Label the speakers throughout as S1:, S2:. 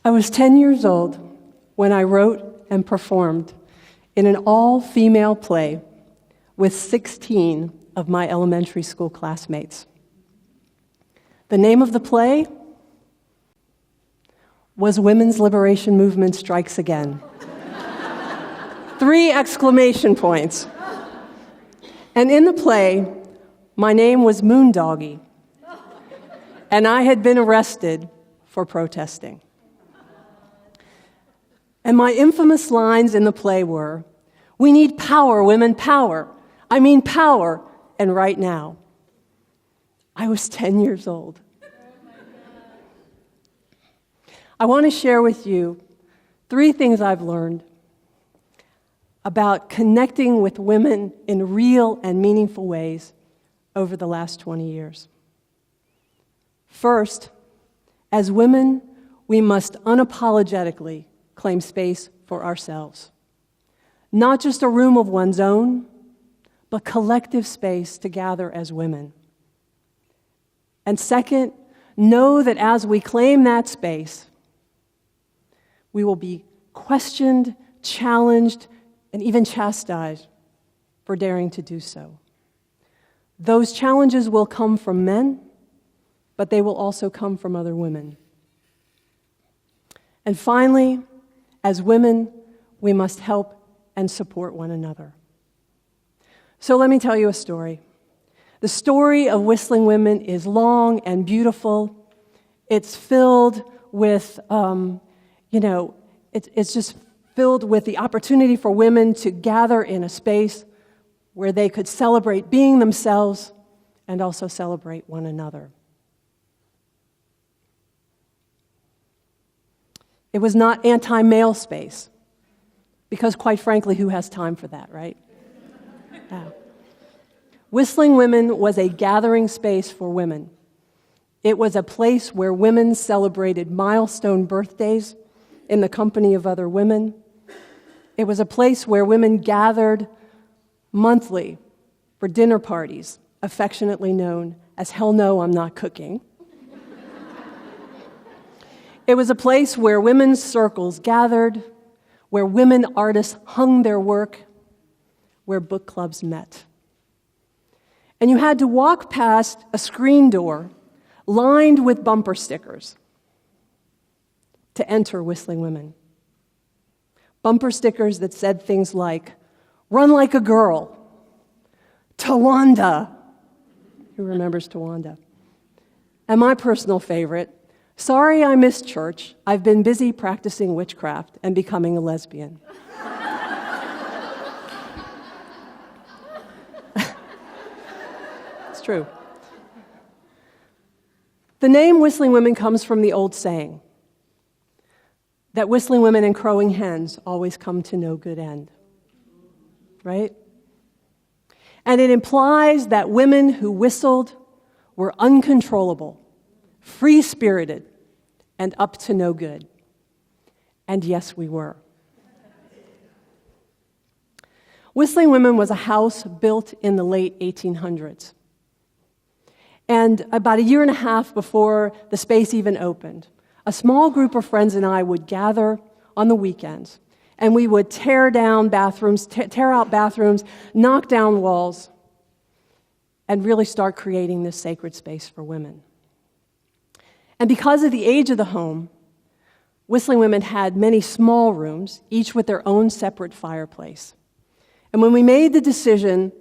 S1: I was 10 years old when I wrote and performed in an all-female play with 16 of my elementary school classmates. The name of the play was Women's Liberation Movement Strikes Again. 3 exclamation points. And in the play, my name was Moondoggie, and I had been arrested for protesting. And my infamous lines in the play were, "We need power, women, power. I mean power, and right now." I was 10 years old. I want to share with you 3 things I've learned about connecting with women in real and meaningful ways over the last 20 years. First, as women, we must unapologetically claim space for ourselves. Not just a room of one's own, but collective space to gather as women. And second, know that as we claim that space, we will be questioned, challenged, and even chastised for daring to do so. Those challenges will come from men, but they will also come from other women. And finally, as women, we must help and support one another. So let me tell you a story. The story of Whistling Women is long and beautiful. It's filled with, it's just filled with the opportunity for women to gather in a space where they could celebrate being themselves and also celebrate one another. It was not anti-male space, because quite frankly, who has time for that, right? Yeah. Whistling Women was a gathering space for women. It was a place where women celebrated milestone birthdays in the company of other women. It was a place where women gathered monthly for dinner parties, affectionately known as "Hell No, I'm Not Cooking." It was a place where women's circles gathered, where women artists hung their work, where book clubs met. And you had to walk past a screen door lined with bumper stickers to enter Whistling Women. Bumper stickers that said things like, "Run like a girl," "Tawanda," who remembers Tawanda? And my personal favorite, "Sorry I missed church. I've been busy practicing witchcraft and becoming a lesbian." It's true. The name Whistling Women comes from the old saying that whistling women and crowing hens always come to no good end, right? And it implies that women who whistled were uncontrollable, free-spirited, and up to no good. And yes, we were. Whistling Women was a house built in the late 1800s. And about a year and a half before the space even opened, a small group of friends and I would gather on the weekends, and we would tear out bathrooms, knock down walls, and really start creating this sacred space for women. And because of the age of the home, Whistling Women had many small rooms, each with their own separate fireplace. And when we made the decision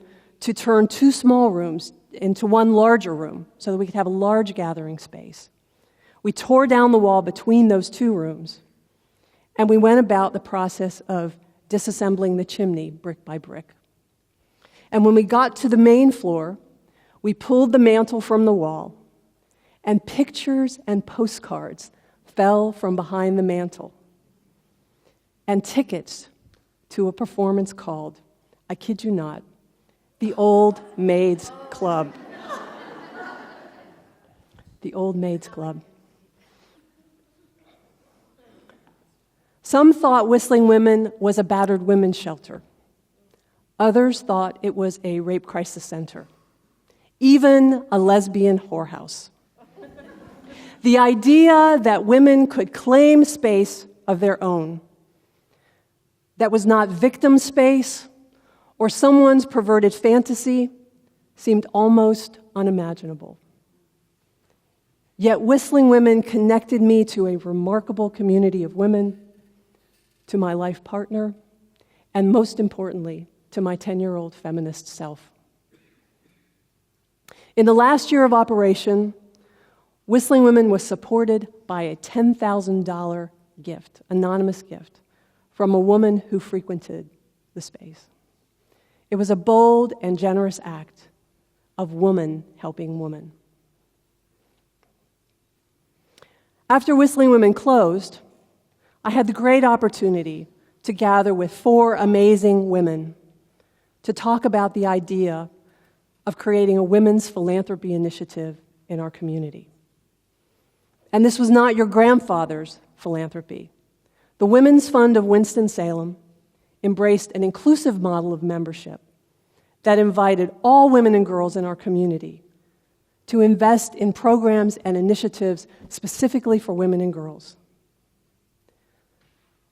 S1: to turn 2 small rooms into 1 larger room so that we could have a large gathering space, we tore down the wall between those 2 rooms, and we went about the process of disassembling the chimney brick by brick. And when we got to the main floor, we pulled the mantle from the wall, and pictures and postcards fell from behind the mantle, and tickets to a performance called, I kid you not, the Old Maids Club. The Old Maids Club. Some thought Whistling Women was a battered women's shelter. Others thought it was a rape crisis center. Even a lesbian whorehouse. The idea that women could claim space of their own, that was not victim space or someone's perverted fantasy, seemed almost unimaginable. Yet Whistling Women connected me to a remarkable community of women, to my life partner, and most importantly, to my 10-year-old feminist self. In the last year of operation, Whistling Women was supported by a $10,000 gift, anonymous gift, from a woman who frequented the space. It was a bold and generous act of woman helping woman. After Whistling Women closed, I had the great opportunity to gather with 4 amazing women to talk about the idea of creating a women's philanthropy initiative in our community. And this was not your grandfather's philanthropy. The Women's Fund of Winston-Salem embraced an inclusive model of membership that invited all women and girls in our community to invest in programs and initiatives specifically for women and girls.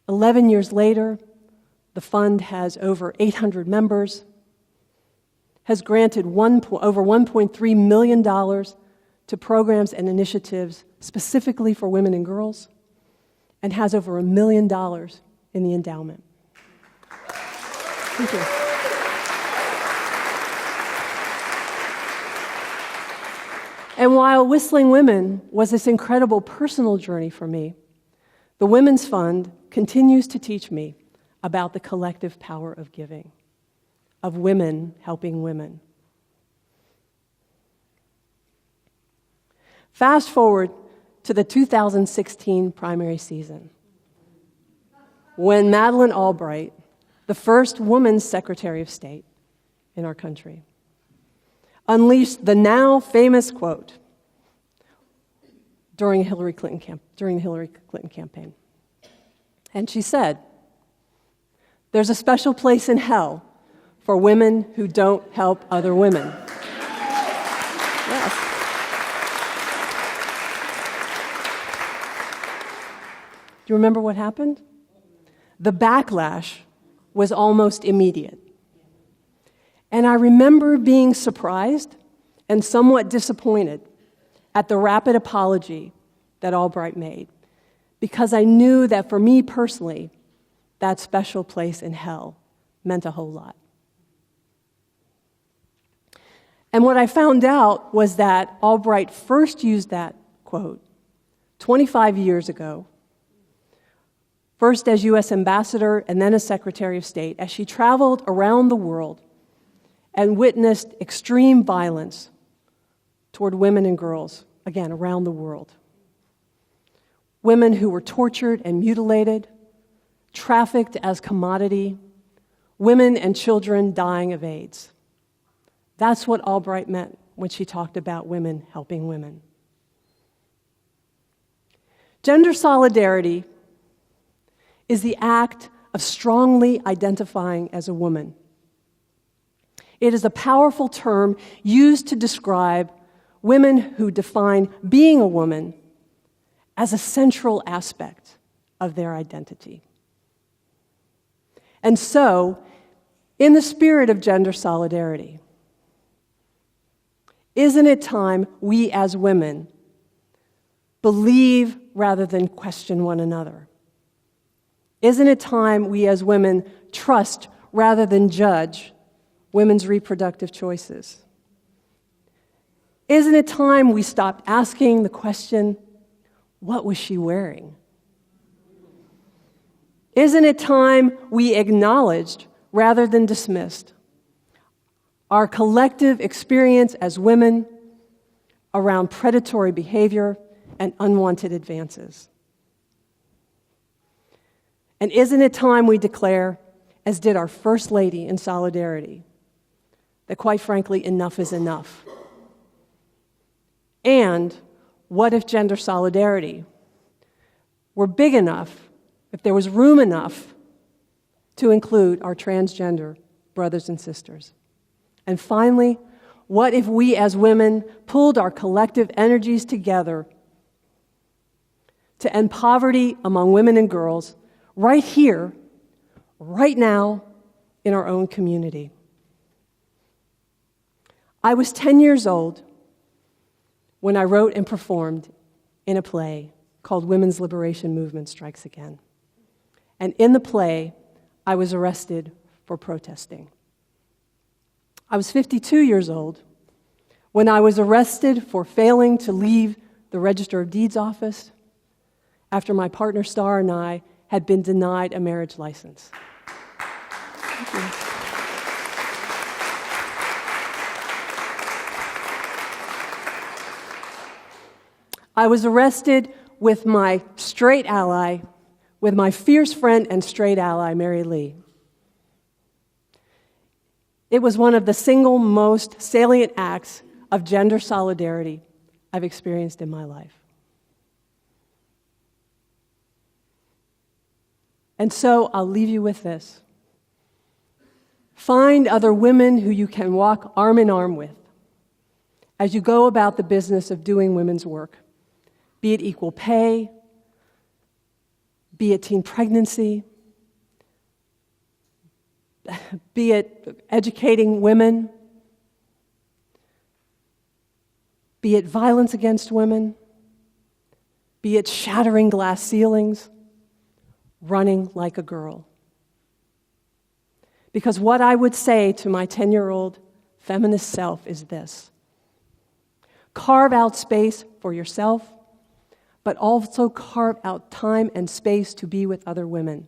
S1: 11 years later, the fund has over 800 members, has granted over $1.3 million to programs and initiatives specifically for women and girls, and has over $1 million in the endowment. Thank you. And while Whistling Women was this incredible personal journey for me, the Women's Fund continues to teach me about the collective power of giving, of women helping women. Fast forward to the 2016 primary season, when Madeleine Albright, the first woman Secretary of State in our country, unleashed the now famous quote during the Hillary Clinton campaign. And she said, "There's a special place in hell for women who don't help other women." Yes. Do you remember what happened? The backlash was almost immediate. And I remember being surprised and somewhat disappointed at the rapid apology that Albright made, because I knew that for me personally, that special place in hell meant a whole lot. And what I found out was that Albright first used that quote 25 years ago, first as U.S. Ambassador and then as Secretary of State, as she traveled around the world and witnessed extreme violence toward women and girls, again, around the world. Women who were tortured and mutilated, trafficked as commodity, women and children dying of AIDS. That's what Albright meant when she talked about women helping women. Gender solidarity is the act of strongly identifying as a woman. It is a powerful term used to describe women who define being a woman as a central aspect of their identity. And so, in the spirit of gender solidarity, isn't it time we as women believe rather than question one another? Isn't it time we as women trust rather than judge women's reproductive choices? Isn't it time we stopped asking the question, what was she wearing? Isn't it time we acknowledged rather than dismissed our collective experience as women around predatory behavior and unwanted advances? And isn't it time we declare, as did our First Lady in Solidarity, that quite frankly, enough is enough? And what if gender solidarity were big enough, if there was room enough to include our transgender brothers and sisters? And finally, what if we as women pulled our collective energies together to end poverty among women and girls right here, right now, in our own community. I was 10 years old when I wrote and performed in a play called Women's Liberation Movement Strikes Again. And in the play, I was arrested for protesting. I was 52 years old when I was arrested for failing to leave the Register of Deeds office after my partner Star and I had been denied a marriage license. Thank you. I was arrested with my straight ally, with my fierce friend and straight ally, Mary Lee. It was one of the single most salient acts of gender solidarity I've experienced in my life. And so I'll leave you with this. Find other women who you can walk arm in arm with as you go about the business of doing women's work, be it equal pay, be it teen pregnancy, be it educating women, be it violence against women, be it shattering glass ceilings, running like a girl. Because what I would say to my 10-year-old feminist self is this: carve out space for yourself, but also carve out time and space to be with other women.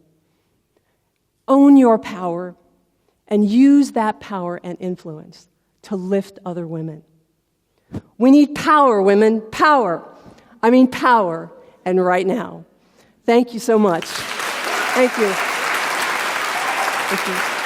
S1: Own your power and use that power and influence to lift other women. We need power, women, power. I mean power, and right now. Thank you so much. Thank you. Thank you.